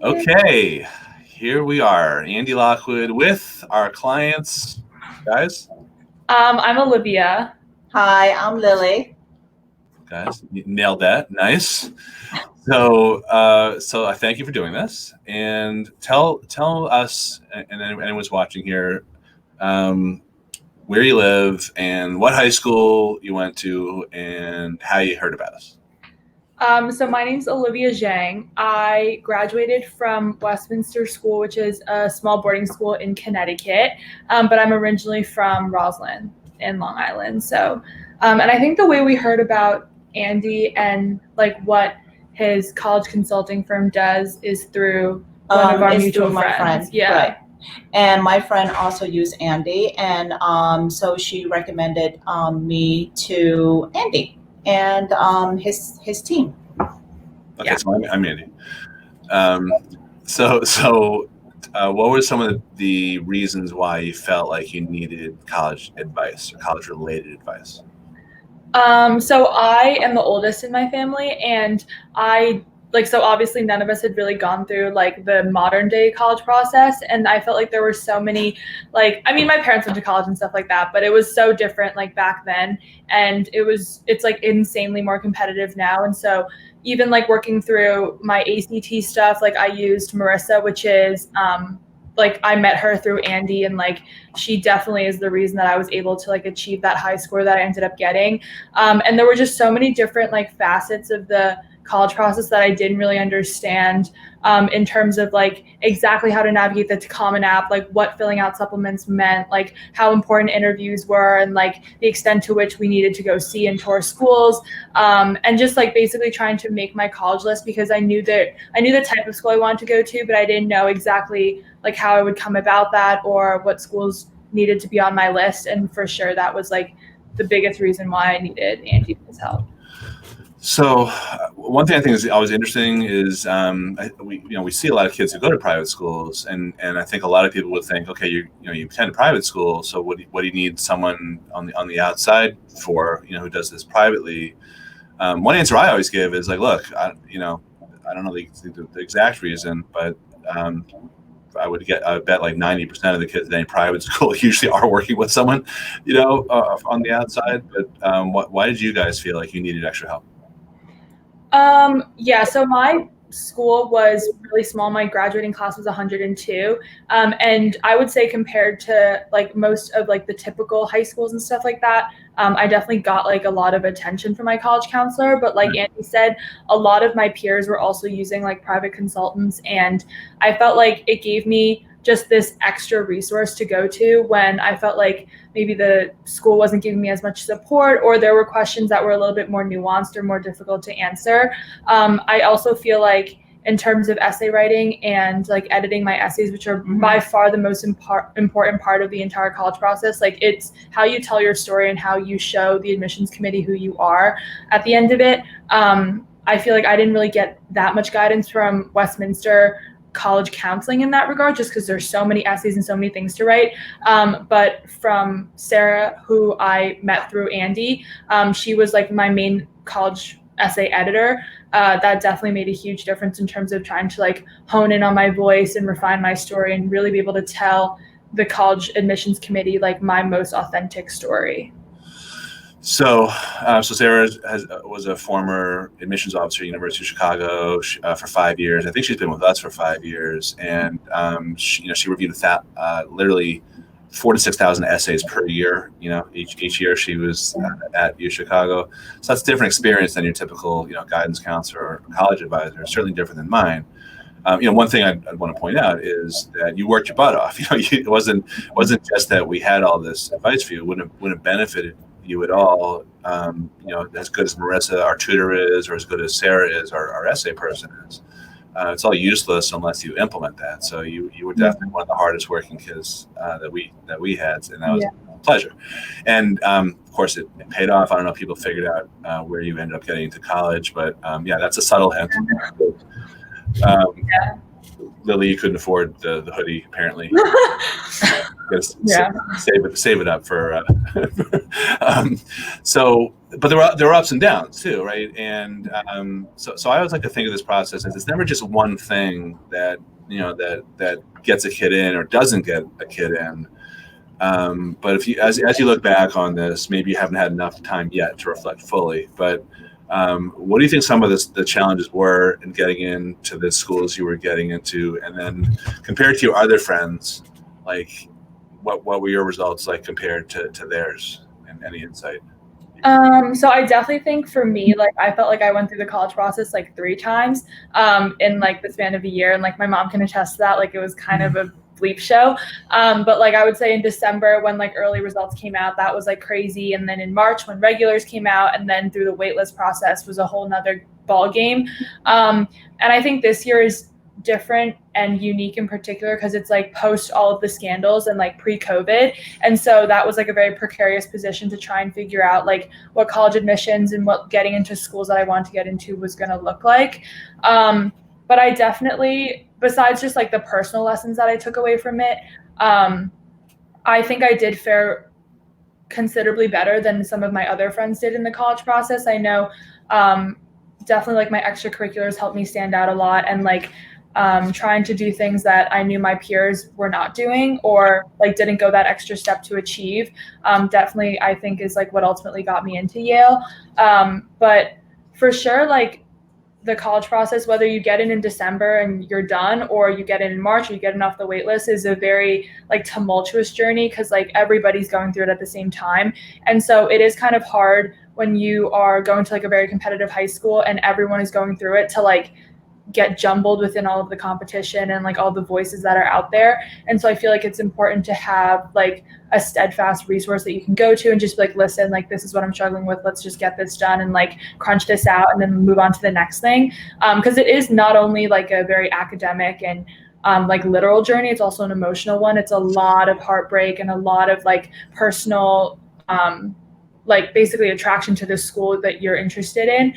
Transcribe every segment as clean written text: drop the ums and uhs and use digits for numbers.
Okay, here we are, Andy Lockwood with our clients. Guys, I'm Olivia. Hi, I'm Lily. you nailed that. Nice. So I thank you for doing this, and tell us and anyone's watching here, where you live and what high school you went to and how you heard about us. So my name's Olivia Zhang. I graduated from Westminster School, which is a small boarding school in Connecticut, but I'm originally from Roslyn in Long Island. So, and I think the way we heard about Andy and like what his college consulting firm does is through one of our mutual friends. Yeah. Right. And my friend also used Andy, and so she recommended me to Andy and his team. Okay, yeah. So I'm Andy. What were some of the reasons why you felt like you needed college advice or college-related advice? So I am the oldest in my family, and so obviously none of us had really gone through like the modern day college process. And I felt like there were so many, my parents went to college and stuff like that, but it was so different like back then. And it's like insanely more competitive now. And so even like working through my ACT stuff, like I used Marissa, which is, I met her through Andy, and like she definitely is the reason that I was able to like achieve that high score that I ended up getting. And there were just so many different like facets of the college process that I didn't really understand, in terms of like exactly how to navigate the Common App, like what filling out supplements meant, like how important interviews were, and like the extent to which we needed to go see and tour schools, and just like basically trying to make my college list, because I knew the type of school I wanted to go to, but I didn't know exactly like how I would come about that or what schools needed to be on my list. And for sure that was like the biggest reason why I needed Andy's help. So one thing I think is always interesting is we see a lot of kids who go to private schools, and I think a lot of people would think, okay, you attend a private school, so what do you need someone on the outside for, who does this privately? One answer I always give is like, look, I don't know the exact reason, but I bet like 90% of the kids in any private school usually are working with someone, on the outside. But why did you guys feel like you needed extra help? So my school was really small. My graduating class was 102. And I would say compared to like most of like the typical high schools and stuff like that, I definitely got like a lot of attention from my college counselor. But like Andy said, a lot of my peers were also using like private consultants. And I felt like it gave me just this extra resource to go to when I felt like maybe the school wasn't giving me as much support, or there were questions that were a little bit more nuanced or more difficult to answer. I also feel like in terms of essay writing and like editing my essays, which are by far the most important part of the entire college process, like it's how you tell your story and how you show the admissions committee who you are at the end of it. I feel like I didn't really get that much guidance from Westminster college counseling in that regard, just because there's so many essays and so many things to write. But from Sarah, who I met through Andy, she was like my main college essay editor. That definitely made a huge difference in terms of trying to like hone in on my voice and refine my story and really be able to tell the college admissions committee like my most authentic story. So Sarah was a former admissions officer at University of Chicago for 5 years. I think she's been with us for 5 years, and she reviewed literally 4,000 to 6,000 essays per year. Each year she was at U Chicago. So that's a different experience than your typical guidance counselor or college advisor. Certainly different than mine. One thing I'd want to point out is that you worked your butt off. It wasn't just that we had all this advice for you. It wouldn't have benefited you at all, as good as Marissa, our tutor, is, or as good as Sarah is, our essay person is. It's all useless unless you implement that. So you were definitely one of the hardest working kids that we had, and that was a pleasure. And of course, it paid off. I don't know if people figured out where you ended up getting into college, but that's a subtle hint. Lily, you couldn't afford the hoodie, apparently. Save it up for. So but there were ups and downs too, right? And so I always like to think of this process as it's never just one thing that that gets a kid in or doesn't get a kid in. But if you as you look back on this, maybe you haven't had enough time yet to reflect fully. But what do you think some of the challenges were in getting into the schools you were getting into, and then compared to your other friends, like what were your results like compared to theirs, and any insight? So I definitely think for me, like I felt like I went through the college process like 3 times in like the span of a year, and like my mom can attest to that. Like it was kind of a bleep show. But like I would say in December when like early results came out, that was like crazy. And then in March when regulars came out, and then through the waitlist process was a whole nother ball game. And I think this year is different and unique in particular because it's like post all of the scandals and like pre-COVID. And so that was like a very precarious position to try and figure out like what college admissions and what getting into schools that I want to get into was going to look like. But I definitely, besides just like the personal lessons that I took away from it, I think I did fare considerably better than some of my other friends did in the college process. I know definitely like my extracurriculars helped me stand out a lot, and like trying to do things that I knew my peers were not doing or like didn't go that extra step to achieve, definitely I think is like what ultimately got me into Yale. But for sure, like the college process, whether you get in December and you're done, or you get in March or you get in off the wait list, is a very like tumultuous journey because like everybody's going through it at the same time. And so it is kind of hard when you are going to like a very competitive high school and everyone is going through it to like get jumbled within all of the competition and like all the voices that are out there. And so I feel like it's important to have like a steadfast resource that you can go to and just be like, listen, like this is what I'm struggling with. Let's just get this done and like crunch this out and then move on to the next thing. Because it is not only like a very academic and like literal journey, it's also an emotional one. It's a lot of heartbreak and a lot of like personal like basically attraction to the school that you're interested in.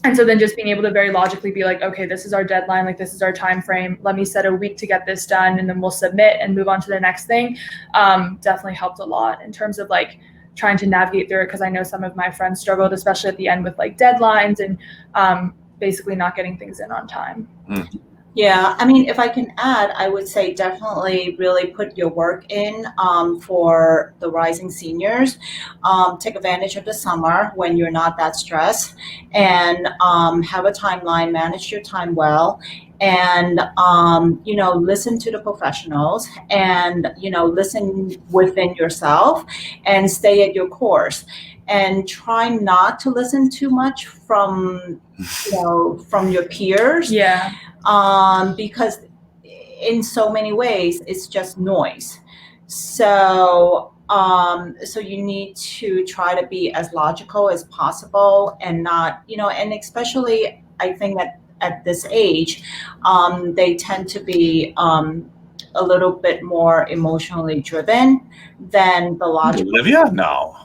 And so then just being able to very logically be like, okay, this is our deadline, like this is our time frame. Let me set a week to get this done, and then we'll submit and move on to the next thing. Definitely helped a lot in terms of like trying to navigate through it, because I know some of my friends struggled, especially at the end with like deadlines and basically not getting things in on time. Yeah, I mean, if I can add, I would say definitely really put your work in for the rising seniors. Take advantage of the summer when you're not that stressed, and have a timeline, manage your time well, and listen to the professionals, and listen within yourself, and stay at your course, and try not to listen too much from your peers. Yeah. Because in so many ways it's just noise. So you need to try to be as logical as possible, and not, and especially I think that at this age, they tend to be a little bit more emotionally driven than the logical. Olivia? No.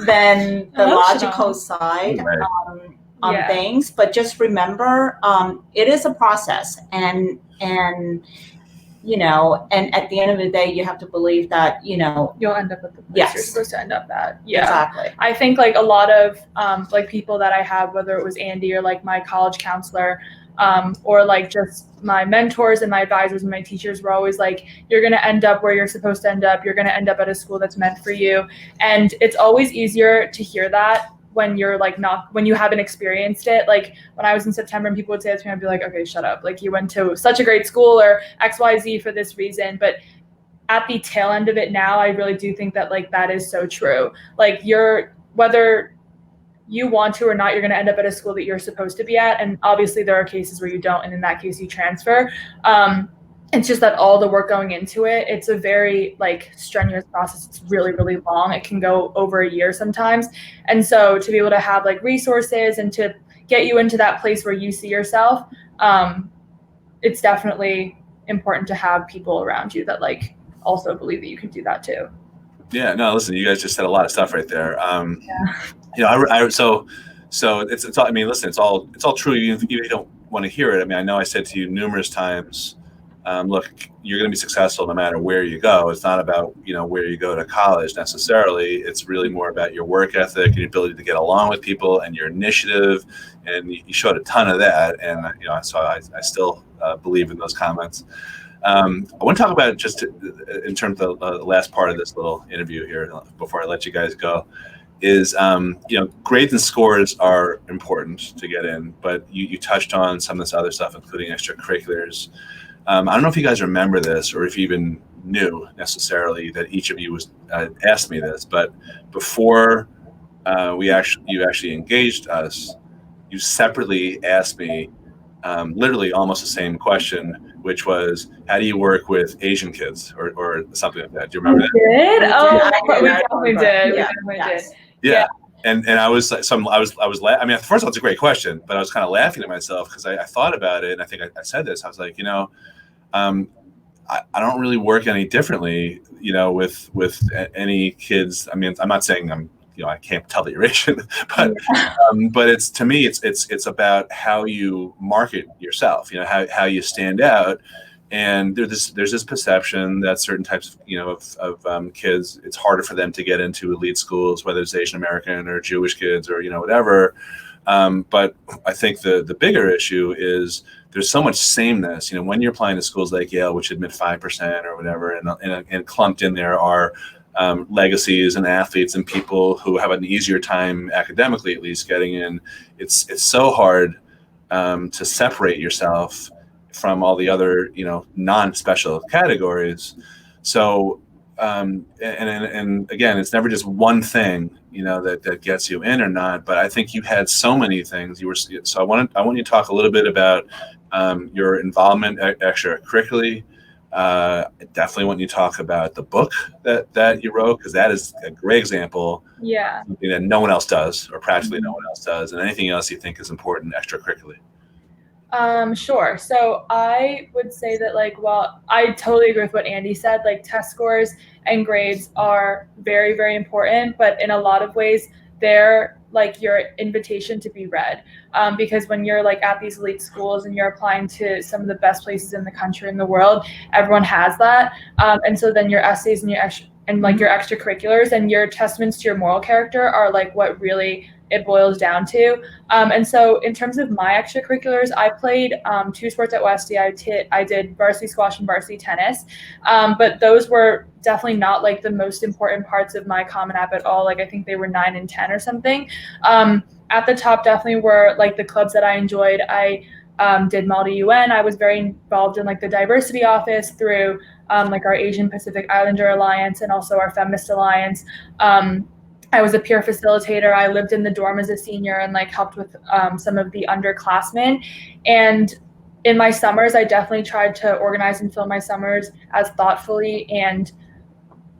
Than the logical side. Right. Things, but just remember, it is a process, and at the end of the day, you have to believe that you'll end up at the place you're supposed to end up at. Yeah, exactly. I think like a lot of like people that I have, whether it was Andy or like my college counselor, or like just my mentors and my advisors and my teachers, were always like, you're going to end up where you're supposed to end up. You're going to end up at a school that's meant for you. And it's always easier to hear that when you're like when you haven't experienced it. Like when I was in September and people would say that to me, I'd be like, okay, shut up. Like you went to such a great school or XYZ for this reason. But at the tail end of it now, I really do think that like that is so true. Like whether you want to or not, you're going to end up at a school that you're supposed to be at. And obviously there are cases where you don't. And in that case you transfer. It's just that all the work going into it, it's a very like strenuous process. It's really, really long. It can go over a year sometimes. And so to be able to have like resources and to get you into that place where you see yourself, it's definitely important to have people around you that like also believe that you can do that too. Yeah, no, listen, you guys just said a lot of stuff right there. So it's all, I mean, listen, it's all true. You don't want to hear it. I mean, I know I said to you numerous times, look, you're going to be successful no matter where you go. It's not about, where you go to college necessarily. It's really more about your work ethic and your ability to get along with people and your initiative. And you showed a ton of that. And, so I still believe in those comments. I want to talk about just in terms of the last part of this little interview here before I let you guys go is, grades and scores are important to get in, but you touched on some of this other stuff, including extracurriculars. I don't know if you guys remember this or if you even knew necessarily that each of you asked me this, but before you actually engaged us, you separately asked me literally almost the same question, which was, how do you work with Asian kids or something like that? Do you remember that? Did? Oh, we I definitely remember. did. We Yeah. definitely Yes. did. Yeah. And I was like, I mean, first of all, it's a great question, but I was kind of laughing at myself because I thought about it. And I think I said this, I was like, I don't really work any differently, with any kids. I mean, I'm not saying I can't tell that you're Asian, but it's, to me, it's about how you market yourself, how you stand out. And there's this perception that certain types of kids, it's harder for them to get into elite schools, whether it's Asian American or Jewish kids or whatever. But I think the bigger issue is there's so much sameness. When you're applying to schools like Yale, which admit 5% or whatever, and clumped in there are legacies and athletes and people who have an easier time academically, at least, getting in. It's so hard to separate yourself from all the other non-special categories. So and again, it's never just one thing that gets you in or not, but I think you had so many things. So I want you to talk a little bit about your involvement extracurricularly. I definitely want you to talk about the book that you wrote, because that is a great example. Yeah. Something that no one else does, or practically no one else does, and anything else you think is important extracurricularly. Sure. So I would say that, while I totally agree with what Andy said, test scores and grades are very, very important, but in a lot of ways, they're your invitation to be read. Because when you're at these elite schools and you're applying to some of the best places in the country and the world, everyone has that. And so then your essays and your extracurriculars and your testaments to your moral character are what really it boils down to. And so in terms of my extracurriculars, I played 2 sports at Westy. I did varsity squash and varsity tennis, but those were definitely not the most important parts of my Common App at all. I think they were 9 and 10 or something. At the top definitely were the clubs that I enjoyed. I did Malta UN. I was very involved in the diversity office through our Asian Pacific Islander Alliance and also our Feminist Alliance. I was a peer facilitator. I lived in the dorm as a senior and helped with some of the underclassmen. And in my summers, I definitely tried to organize and fill my summers as thoughtfully and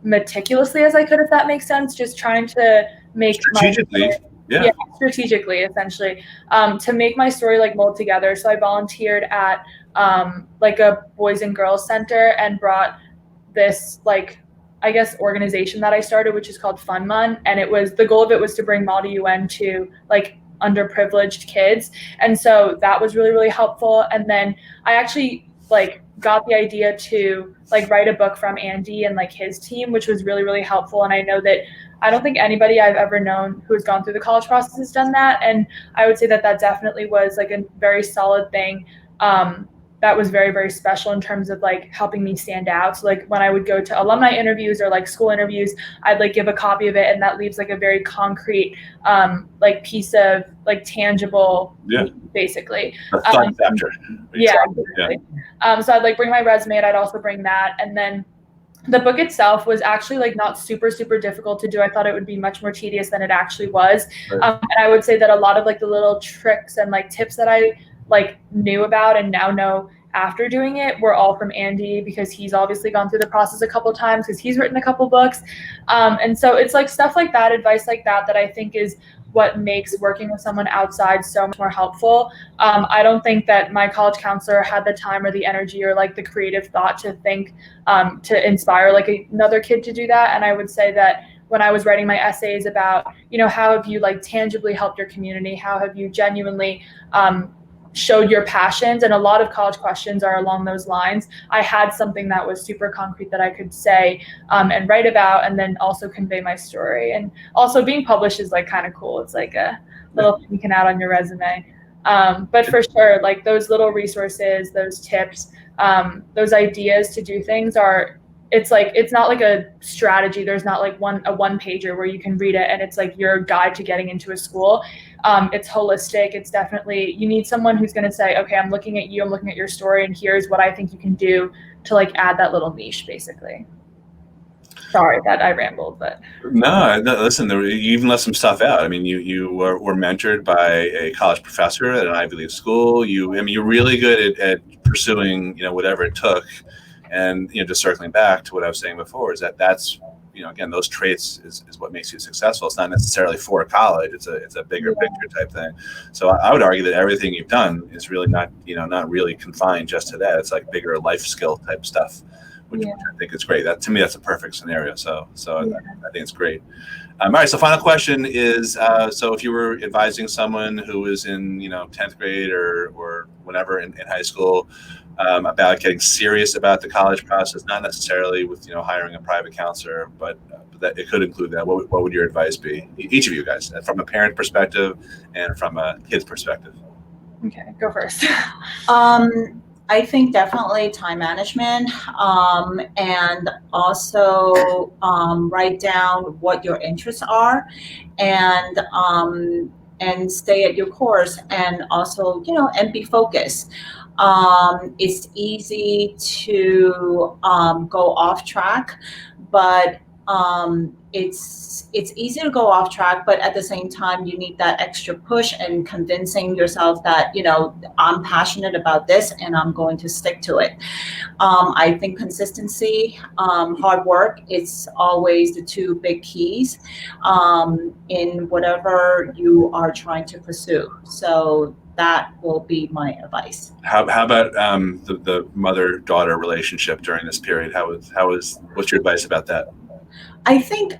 meticulously as I could, if that makes sense. Just trying to make strategically, strategically, essentially, to make my story mold together. So I volunteered at a boys and girls center and brought this organization that I started, which is called Fun Mon, and the goal of it was to bring Malta UN to underprivileged kids, and so that was really, really helpful. And then I actually got the idea to write a book from Andy and his team, which was really, really helpful. And I know that I don't think anybody I've ever known who has gone through the college process has done that, and I would say that definitely was a very solid thing. That was very, very special in terms of helping me stand out. So when I would go to alumni interviews or school interviews, I'd give a copy of it, and that leaves a very concrete piece of tangible, basically. A thought chapter. Exactly. So I'd bring my resume, and I'd also bring that. And then the book itself was actually not super, super difficult to do. I thought it would be much more tedious than it actually was. Right. And I would say that a lot of the little tricks and tips that I knew about and now know after doing it were all from Andy, because he's obviously gone through the process a couple times because he's written a couple books. And so it's stuff like that, advice like that I think is what makes working with someone outside so much more helpful. I don't think that my college counselor had the time or the energy or the creative thought to think to inspire another kid to do that. And I would say that when I was writing my essays about, how have you tangibly helped your community? How have you genuinely showed your passions, and a lot of college questions are along those lines. I had something that was super concrete that I could say and write about, and then also convey my story. And also being published is like kind of cool. It's like a little thing you can add on your resume. But for sure, like those little resources, those tips, those ideas to do things it's not like a strategy. There's not like a one pager where you can read it and it's like your guide to getting into a school. It's holistic. It's definitely, you need someone who's going to say, okay, I'm looking at you, I'm looking at your story, and here's what I think you can do to like add that little niche, basically. Sorry that I rambled, but no, listen, you even left some stuff out. I mean, you were mentored by a college professor at an Ivy League school. You're really good at pursuing, whatever it took. And, just circling back to what I was saying before is that's, again, those traits is what makes you successful. It's not necessarily for college. It's a bigger picture type thing. So I would argue that everything you've done is really not really confined just to that. It's like bigger life skill type stuff, which I think is great. That, to me, that's a perfect scenario. So I think it's great. All right. So final question is, so if you were advising someone who was in, 10th grade or whenever in high school, about getting serious about the college process, not necessarily with hiring a private counselor, but that it could include that. What would your advice be, each of you guys, from a parent perspective and from a kid's perspective? Okay, go first. I think definitely time management, and also write down what your interests are, and stay at your course, and also and be focused. It's easy to go off track, but it's easy to go off track, but at the same time you need that extra push and convincing yourself that I'm passionate about this and I'm going to stick to it. I think consistency, hard work, it's always the two big keys in whatever you are trying to pursue. So that will be my advice. How about the mother-daughter relationship during this period? What's your advice about that? I think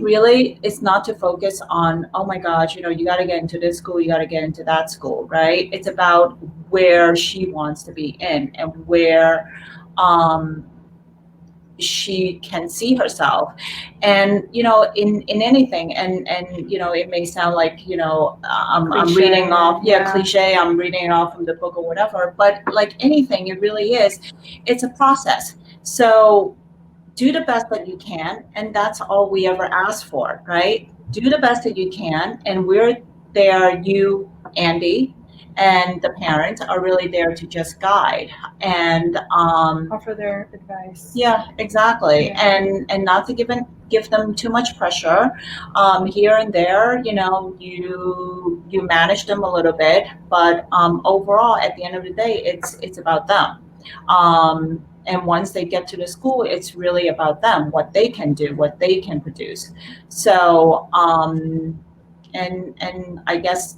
really it's not to focus on, oh my gosh, you got to get into this school, you got to get into that school, right? It's about where she wants to be in and where she can see herself. And in anything, and it may sound like I'm reading off cliche, I'm reading it off from the book or whatever, but like anything, it really is, it's a process. So do the best that you can, and that's all we ever ask for, right? Do the best that you can, and we're there, you, Andy, and the parents are really there to just guide and offer their advice. Yeah, exactly. And not to give them too much pressure. Here and there, you manage them a little bit, but overall, at the end of the day, it's about them. And once they get to the school, it's really about them, what they can do, what they can produce. So, and I guess,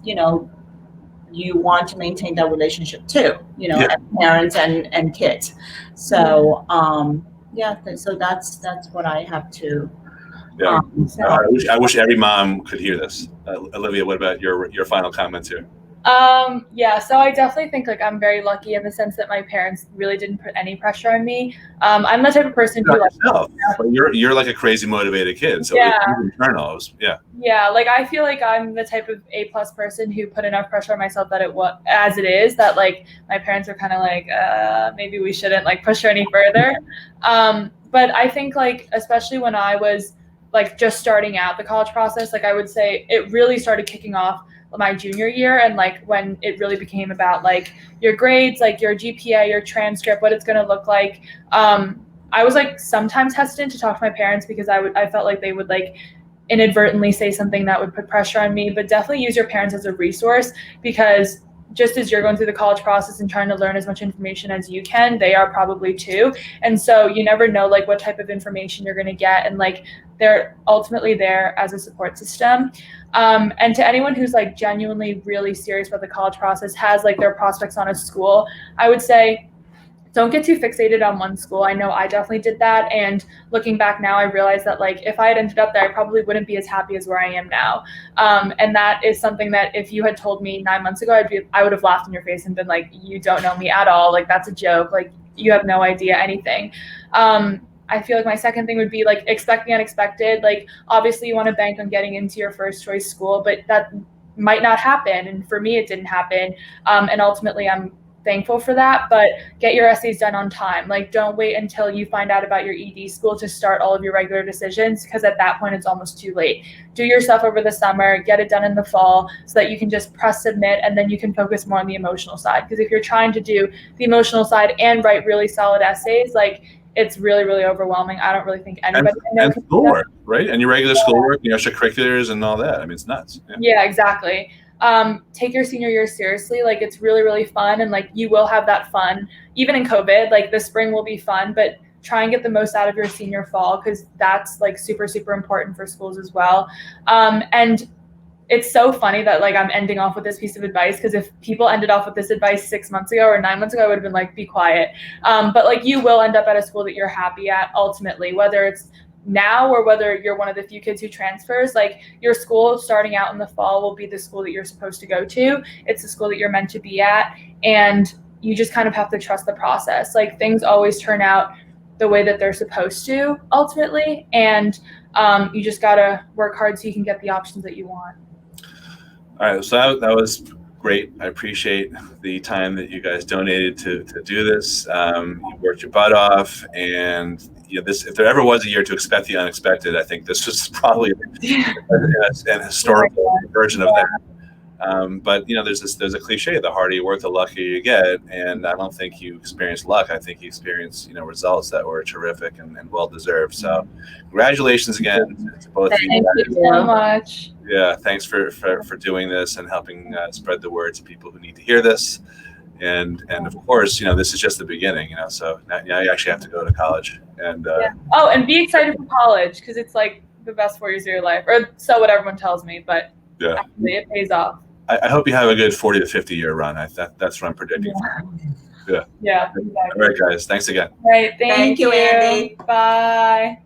you want to maintain that relationship too, as parents and kids. So, so that's what I have to. Yeah. I wish every mom could hear this. Olivia, what about your final comments here? So I definitely think like I'm very lucky in the sense that my parents really didn't put any pressure on me. I'm the type of person who you're like a crazy motivated kid, so it's internal. Like I feel like I'm the type of A+ person who put enough pressure on myself that it was as it is, that like my parents are kind of like maybe we shouldn't like push her any further. But I think like especially when I was like just starting out the college process, like I would say it really started kicking off my junior year, and like when it really became about like your grades, like your GPA, your transcript, what it's going to look like. I was like sometimes hesitant to talk to my parents because I felt like they would like inadvertently say something that would put pressure on me. But definitely use your parents as a resource, because just as you're going through the college process and trying to learn as much information as you can, they are probably too. And so you never know like what type of information you're going to get, and like they're ultimately there as a support system. And to anyone who's like genuinely really serious about the college process, has like their prospects on a school, I would say don't get too fixated on one school. I know I definitely did that. And looking back now, I realized that like if I had ended up there, I probably wouldn't be as happy as where I am now. And that is something that if you had told me 9 months ago, I would have laughed in your face and been like, you don't know me at all. Like, that's a joke. Like, you have no idea anything. I feel like my second thing would be like expect the unexpected. Like, obviously you want to bank on getting into your first choice school, but that might not happen. And for me, it didn't happen. And ultimately I'm thankful for that, but get your essays done on time. Like, don't wait until you find out about your ED school to start all of your regular decisions, because at that point it's almost too late. Do your stuff over the summer, get it done in the fall so that you can just press submit, and then you can focus more on the emotional side. Because if you're trying to do the emotional side and write really solid essays, like, it's really, really overwhelming. I don't really think anybody can know. And schoolwork, right? And your regular schoolwork, your extracurriculars and all that. I mean, it's nuts. Yeah, exactly. Take your senior year seriously. Like, it's really, really fun. And like, you will have that fun, even in COVID, like the spring will be fun, but try and get the most out of your senior fall, because that's like super, super important for schools as well. And it's so funny that like I'm ending off with this piece of advice, because if people ended off with this advice 6 months ago or 9 months ago, I would have been like, be quiet. But like, you will end up at a school that you're happy at ultimately, whether it's now or whether you're one of the few kids who transfers. Like, your school starting out in the fall will be the school that you're supposed to go to. It's the school that you're meant to be at, and you just kind of have to trust the process. Like, things always turn out the way that they're supposed to ultimately, and you just gotta work hard so you can get the options that you want. All right, so that was great. I appreciate the time that you guys donated to do this. You worked your butt off, and this, if there ever was a year to expect the unexpected, I think this was probably an historical version of that. But there's a cliche: the harder you work, the luckier you get. And I don't think you experienced luck. I think you experienced results that were terrific and well deserved. So, congratulations again to both of you. Thank you so much. Yeah, thanks for doing this and helping spread the word to people who need to hear this. And of course, this is just the beginning. So now you actually have to go to college. And oh, and be excited for college, because it's like the best 4 years of your life, or so what everyone tells me. But yeah, actually, it pays off. I hope you have a good 40 to 50 year run. That's what I'm predicting. Yeah. All right, guys. Thanks again. All right. Thank you, Andy. Bye.